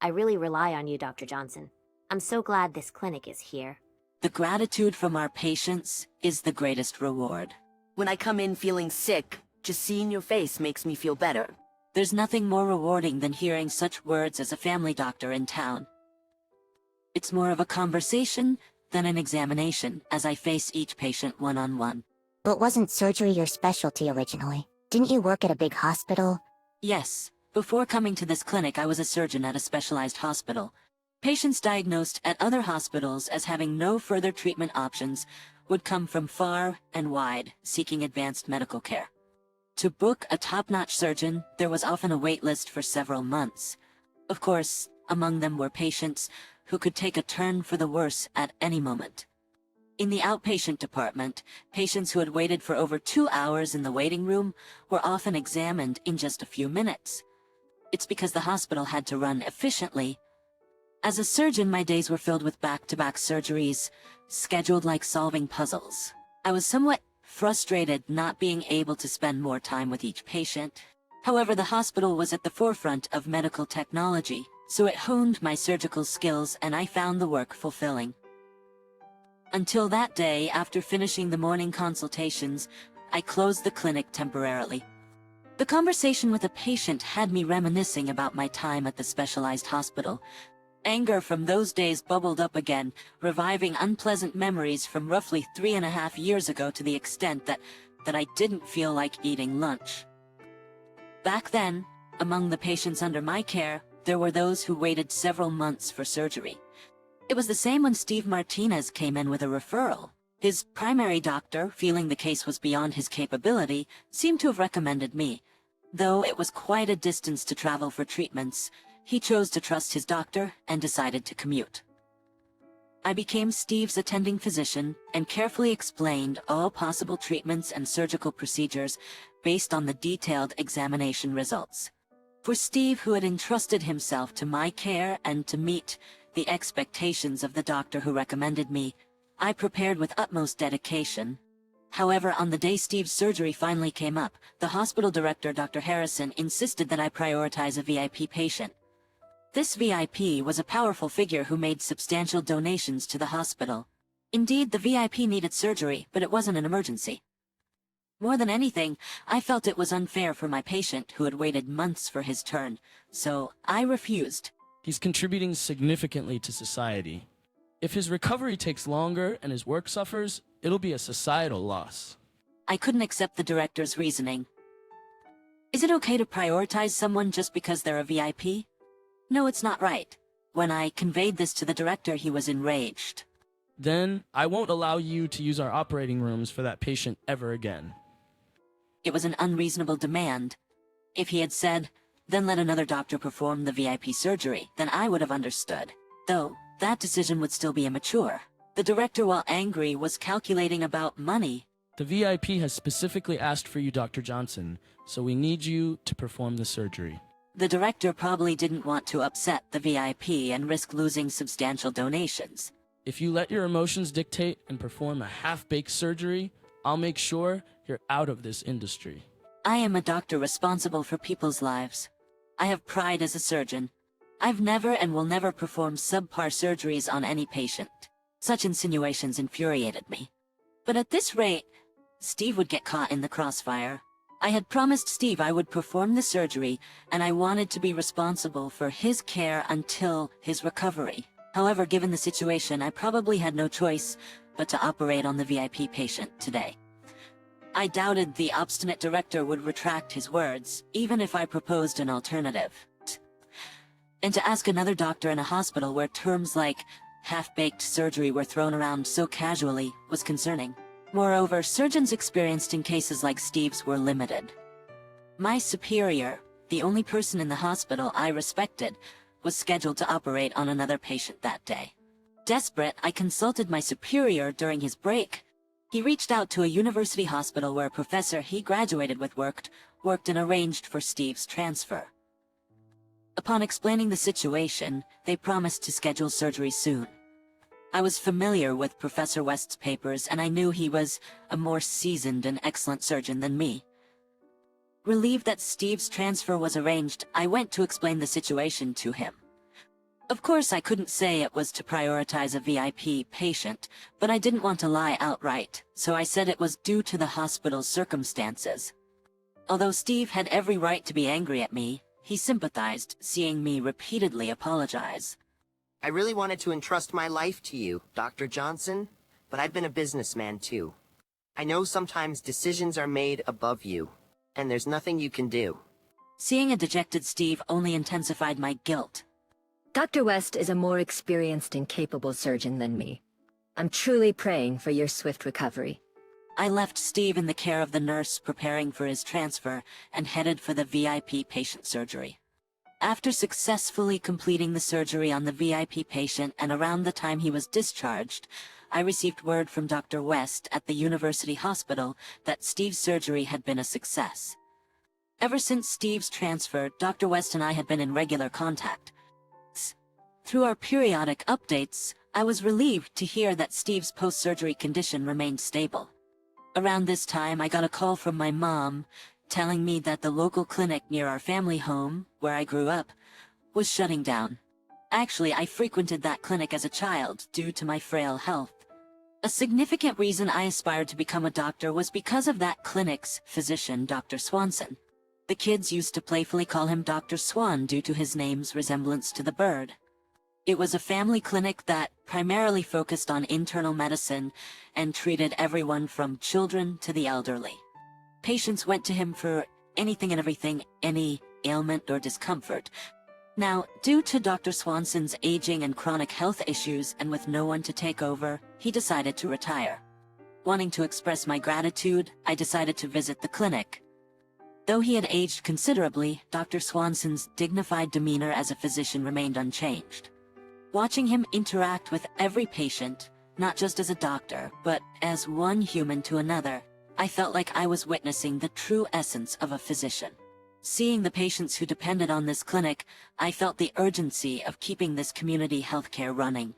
I really rely on you, Dr. Johnson. I'm so glad this clinic is here. The gratitude from our patients is the greatest reward. When I come in feeling sick, just seeing your face makes me feel better. There's nothing more rewarding than hearing such words as a family doctor in town. It's more of a conversation than an examination as I face each patient one-on-one. But wasn't surgery your specialty originally? Didn't you work at a big hospital? Yes. Before coming to this clinic, I was a surgeon at a specialized hospital. Patients diagnosed at other hospitals as having no further treatment options would come from far and wide, seeking advanced medical care. To book a top-notch surgeon, there was often a wait list for several months. Of course, among them were patients who could take a turn for the worse at any moment. In the outpatient department, patients who had waited for over 2 hours in the waiting room were often examined in just a few minutes. It's because the hospital had to run efficiently. As a surgeon, my days were filled with back-to-back surgeries, scheduled like solving puzzles. I was somewhat frustrated not being able to spend more time with each patient. However, the hospital was at the forefront of medical technology, so it honed my surgical skills and I found the work fulfilling. Until that day, after finishing the morning consultations, I closed the clinic temporarily. The conversation with a patient had me reminiscing about my time at the specialized hospital. Anger from those days bubbled up again, reviving unpleasant memories from roughly 3.5 years ago to the extent that I didn't feel like eating lunch. Back then, among the patients under my care, there were those who waited several months for surgery. It was the same when Steve Martinez came in with a referral. His primary doctor, feeling the case was beyond his capability, seemed to have recommended me. Though it was quite a distance to travel for treatments, he chose to trust his doctor and decided to commute. I became Steve's attending physician and carefully explained all possible treatments and surgical procedures based on the detailed examination results. For Steve, who had entrusted himself to my care and to meet the expectations of the doctor who recommended me, I prepared with utmost dedication. However, on the day Steve's surgery finally came up, the hospital director, Dr. Harrison, insisted that I prioritize a VIP patient. This VIP was a powerful figure who made substantial donations to the hospital. Indeed, the VIP needed surgery, but it wasn't an emergency. More than anything, I felt it was unfair for my patient who had waited months for his turn, so I refused. He's contributing significantly to society. If his recovery takes longer and his work suffers, it'll be a societal loss. I couldn't accept the director's reasoning. Is it okay to prioritize someone just because they're a VIP? No, it's not right. When I conveyed this to the director, he was enraged. Then, I won't allow you to use our operating rooms for that patient ever again. It was an unreasonable demand. If he had said, then let another doctor perform the VIP surgery, then I would have understood. Though, that decision would still be immature. The director, while angry, was calculating about money. The VIP has specifically asked for you, Dr. Johnson, so we need you to perform the surgery. The director probably didn't want to upset the VIP and risk losing substantial donations. If you let your emotions dictate and perform a half-baked surgery, I'll make sure you're out of this industry. I am a doctor responsible for people's lives. I have pride as a surgeon. I've never and will never perform subpar surgeries on any patient. Such insinuations infuriated me. But at this rate, Steve would get caught in the crossfire. I had promised Steve I would perform the surgery, and I wanted to be responsible for his care until his recovery. However, given the situation, I probably had no choice but to operate on the VIP patient today. I doubted the obstinate director would retract his words, even if I proposed an alternative. And to ask another doctor in a hospital where terms like half-baked surgery were thrown around so casually was concerning. Moreover, surgeons experienced in cases like Steve's were limited. My superior, the only person in the hospital I respected, was scheduled to operate on another patient that day. Desperate, I consulted my superior during his break. He reached out to a university hospital where a professor he graduated with worked and arranged for Steve's transfer. Upon explaining the situation, they promised to schedule surgery soon. I was familiar with Professor West's papers, and I knew he was a more seasoned and excellent surgeon than me. Relieved that Steve's transfer was arranged, I went to explain the situation to him. Of course, I couldn't say it was to prioritize a VIP patient, but I didn't want to lie outright, so I said it was due to the hospital's circumstances. Although Steve had every right to be angry at me, he sympathized, seeing me repeatedly apologize. I really wanted to entrust my life to you, Dr. Johnson, but I've been a businessman too. I know sometimes decisions are made above you, and there's nothing you can do. Seeing a dejected Steve only intensified my guilt. Dr. West is a more experienced and capable surgeon than me. I'm truly praying for your swift recovery. I left Steve in the care of the nurse preparing for his transfer and headed for the VIP patient surgery. After successfully completing the surgery on the VIP patient and around the time he was discharged, I received word from Dr. West at the University Hospital that Steve's surgery had been a success. Ever since Steve's transfer, Dr. West and I had been in regular contact. Through our periodic updates, I was relieved to hear that Steve's post-surgery condition remained stable. Around this time, I got a call from my mom, telling me that the local clinic near our family home, where I grew up, was shutting down. Actually, I frequented that clinic as a child due to my frail health. A significant reason I aspired to become a doctor was because of that clinic's physician, Dr. Swanson. The kids used to playfully call him Dr. Swan due to his name's resemblance to the bird. It was a family clinic that primarily focused on internal medicine and treated everyone from children to the elderly. Patients went to him for anything and everything, any ailment or discomfort. Now, due to Dr. Swanson's aging and chronic health issues and with no one to take over, he decided to retire. Wanting to express my gratitude, I decided to visit the clinic. Though he had aged considerably, Dr. Swanson's dignified demeanor as a physician remained unchanged. Watching him interact with every patient, not just as a doctor, but as one human to another, I felt like I was witnessing the true essence of a physician. Seeing the patients who depended on this clinic, I felt the urgency of keeping this community healthcare running.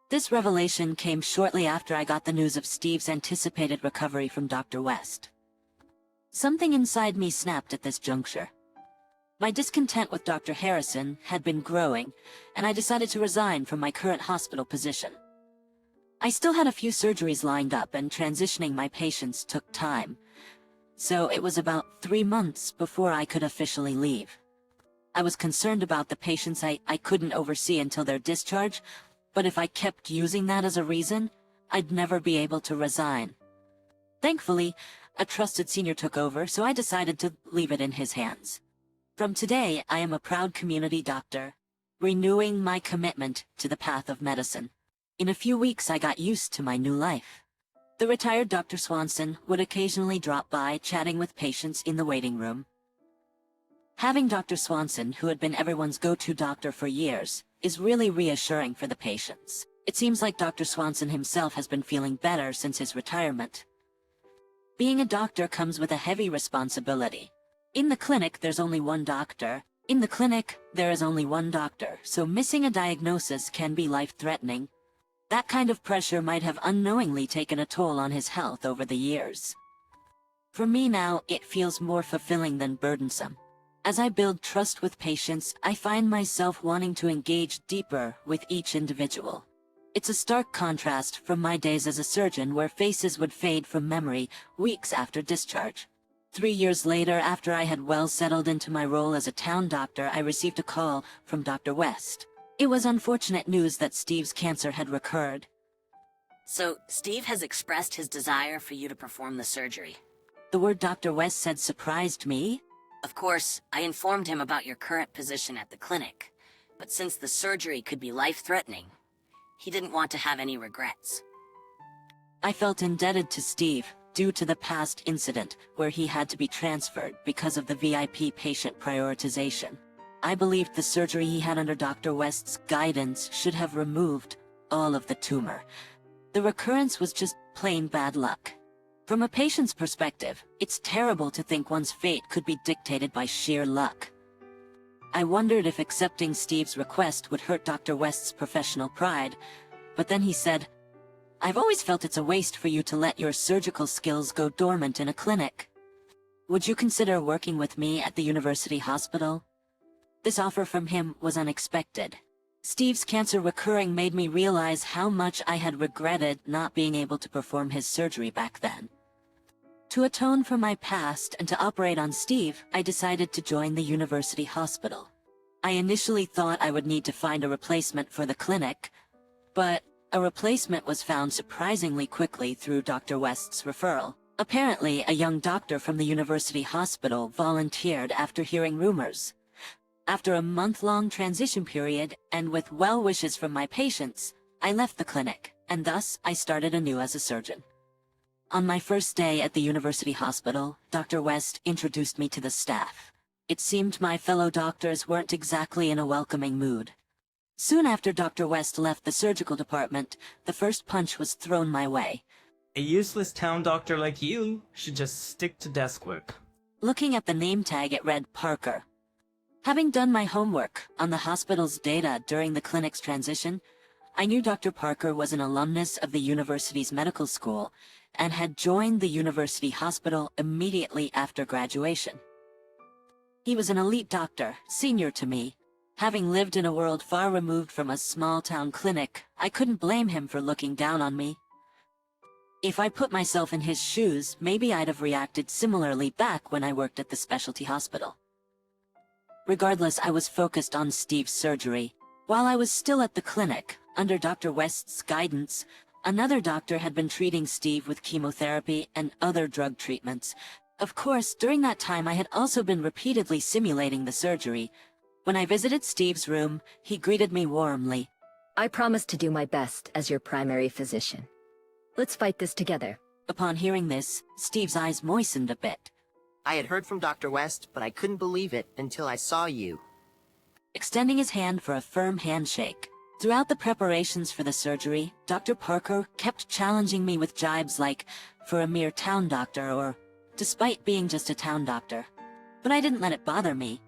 This revelation came shortly after I got the news of Steve's anticipated recovery from Dr. West. Something inside me snapped at this juncture. My discontent with Dr. Harrison had been growing, and I decided to resign from my current hospital position. I still had a few surgeries lined up, and transitioning my patients took time, so it was about 3 months before I could officially leave. I was concerned about the patients I couldn't oversee until their discharge, but if I kept using that as a reason, I'd never be able to resign. Thankfully, a trusted senior took over, so I decided to leave it in his hands. From today, I am a proud community doctor, renewing my commitment to the path of medicine. In a few weeks, I got used to my new life. The retired Dr. Swanson would occasionally drop by, chatting with patients in the waiting room. Having Dr. Swanson, who had been everyone's go-to doctor for years, is really reassuring for the patients. It seems like Dr. Swanson himself has been feeling better since his retirement. Being a doctor comes with a heavy responsibility. In the clinic, there's only one doctor. So missing a diagnosis can be life-threatening. That kind of pressure might have unknowingly taken a toll on his health over the years. For me now, it feels more fulfilling than burdensome. As I build trust with patients, I find myself wanting to engage deeper with each individual. It's a stark contrast from my days as a surgeon, where faces would fade from memory weeks after discharge. 3 years later, after I had well settled into my role as a town doctor, I received a call from Dr. West. It was unfortunate news that Steve's cancer had recurred. So, Steve has expressed his desire for you to perform the surgery. The word Dr. West said surprised me. Of course, I informed him about your current position at the clinic, but since the surgery could be life-threatening, he didn't want to have any regrets. I felt indebted to Steve due to the past incident where he had to be transferred because of the VIP patient prioritization. I believed the surgery he had under Dr. West's guidance should have removed all of the tumor. The recurrence was just plain bad luck. From a patient's perspective, it's terrible to think one's fate could be dictated by sheer luck. I wondered if accepting Steve's request would hurt Dr. West's professional pride, but then he said, "I've always felt it's a waste for you to let your surgical skills go dormant in a clinic. Would you consider working with me at the university hospital?" This offer from him was unexpected. Steve's cancer recurring made me realize how much I had regretted not being able to perform his surgery back then. To atone for my past and to operate on Steve, I decided to join the university hospital. I initially thought I would need to find a replacement for the clinic, but a replacement was found surprisingly quickly through Dr. West's referral. Apparently, a young doctor from the university hospital volunteered after hearing rumors. After a month-long transition period, and with well wishes from my patients, I left the clinic, and thus I started anew as a surgeon. On my first day at the university hospital, Dr. West introduced me to the staff. It seemed my fellow doctors weren't exactly in a welcoming mood. Soon after Dr. West left the surgical department, the first punch was thrown my way. A useless town doctor like you should just stick to desk work. Looking at the name tag, it read Parker. Having done my homework on the hospital's data during the clinic's transition, I knew Dr. Parker was an alumnus of the university's medical school and had joined the university hospital immediately after graduation. He was an elite doctor, senior to me. Having lived in a world far removed from a small-town clinic, I couldn't blame him for looking down on me. If I put myself in his shoes, maybe I'd have reacted similarly back when I worked at the specialty hospital. Regardless, I was focused on Steve's surgery. While I was still at the clinic, under Dr. West's guidance, another doctor had been treating Steve with chemotherapy and other drug treatments. Of course, during that time I had also been repeatedly simulating the surgery. When I visited Steve's room, he greeted me warmly. I promise to do my best as your primary physician. Let's fight this together. Upon hearing this, Steve's eyes moistened a bit. I had heard from Dr. West, but I couldn't believe it until I saw you. Extending his hand for a firm handshake. Throughout the preparations for the surgery, Dr. Parker kept challenging me with jibes like, for a mere town doctor, or, despite being just a town doctor. But I didn't let it bother me.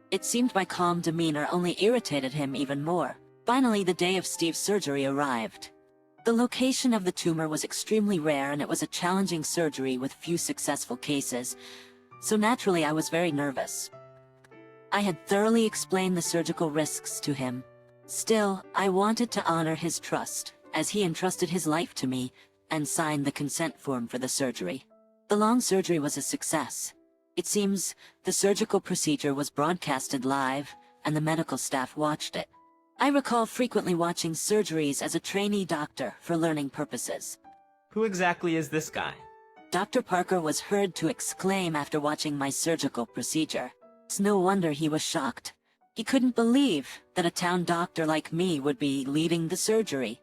It seemed my calm demeanor only irritated him even more. Finally, the day of Steve's surgery arrived. The location of the tumor was extremely rare, and it was a challenging surgery with few successful cases, so naturally I was very nervous. I had thoroughly explained the surgical risks to him. Still, I wanted to honor his trust, as he entrusted his life to me, and signed the consent form for the surgery. The long surgery was a success. It seems the surgical procedure was broadcasted live, and the medical staff watched it. I recall frequently watching surgeries as a trainee doctor for learning purposes. Who exactly is this guy? Dr. Parker was heard to exclaim after watching my surgical procedure. It's no wonder he was shocked. He couldn't believe that a town doctor like me would be leading the surgery.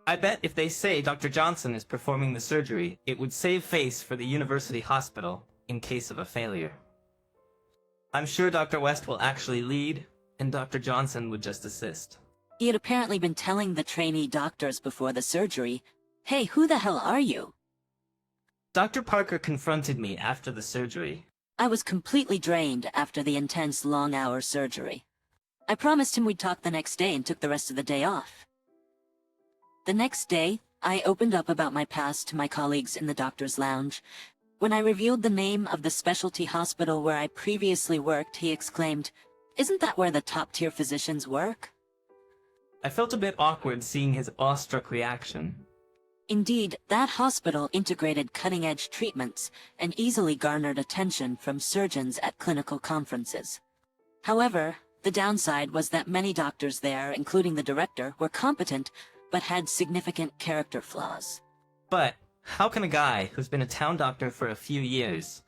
I bet if they say Dr. Johnson is performing the surgery, it would save face for the university hospital in case of a failure. I'm sure Dr. West will actually lead, and Dr. Johnson would just assist. He had apparently been telling the trainee doctors before the surgery, "Hey, who the hell are you?" Dr. Parker confronted me after the surgery. I was completely drained after the intense long-hour surgery. I promised him we'd talk the next day and took the rest of the day off. The next day, I opened up about my past to my colleagues in the doctor's lounge. When I revealed the name of the specialty hospital where I previously worked, he exclaimed, "Isn't that where the top-tier physicians work?" I felt a bit awkward seeing his awestruck reaction. Indeed, that hospital integrated cutting-edge treatments and easily garnered attention from surgeons at clinical conferences. However, the downside was that many doctors there, including the director, were competent but had significant character flaws. But how can a guy who's been a town doctor for a few years,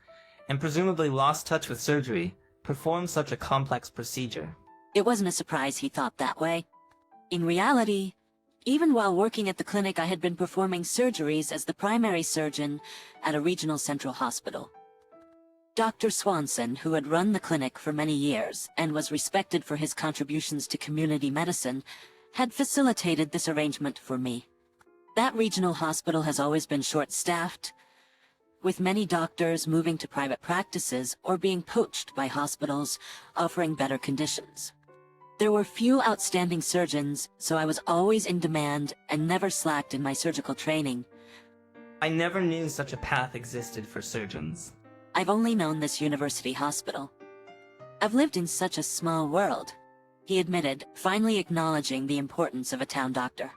and presumably lost touch with surgery, perform such a complex procedure? It wasn't a surprise he thought that way. In reality, even while working at the clinic, I had been performing surgeries as the primary surgeon at a regional central hospital. Dr. Swanson, who had run the clinic for many years and was respected for his contributions to community medicine, had facilitated this arrangement for me. That regional hospital has always been short-staffed, with many doctors moving to private practices or being poached by hospitals offering better conditions. There were few outstanding surgeons, so I was always in demand and never slacked in my surgical training. I never knew such a path existed for surgeons. I've only known this university hospital. I've lived in such a small world. he admitted, finally acknowledging the importance of a town doctor.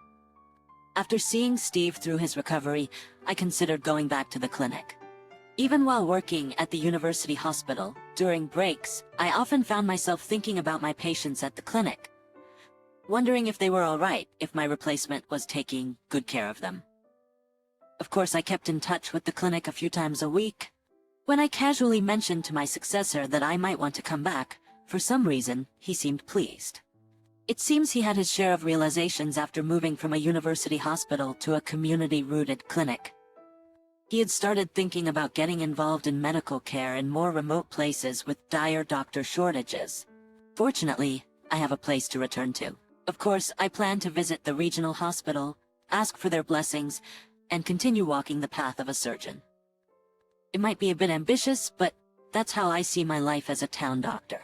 After seeing Steve through his recovery, I considered going back to the clinic. Even while working at the university hospital, during breaks, I often found myself thinking about my patients at the clinic, wondering if they were alright, if my replacement was taking good care of them. Of course, I kept in touch with the clinic a few times a week. When I casually mentioned to my successor that I might want to come back, for some reason, he seemed pleased. It seems he had his share of realizations after moving from a university hospital to a community-rooted clinic. He had started thinking about getting involved in medical care in more remote places with dire doctor shortages. Fortunately, I have a place to return to. Of course, I plan to visit the regional hospital, ask for their blessings, and continue walking the path of a surgeon. It might be a bit ambitious, but that's how I see my life as a town doctor.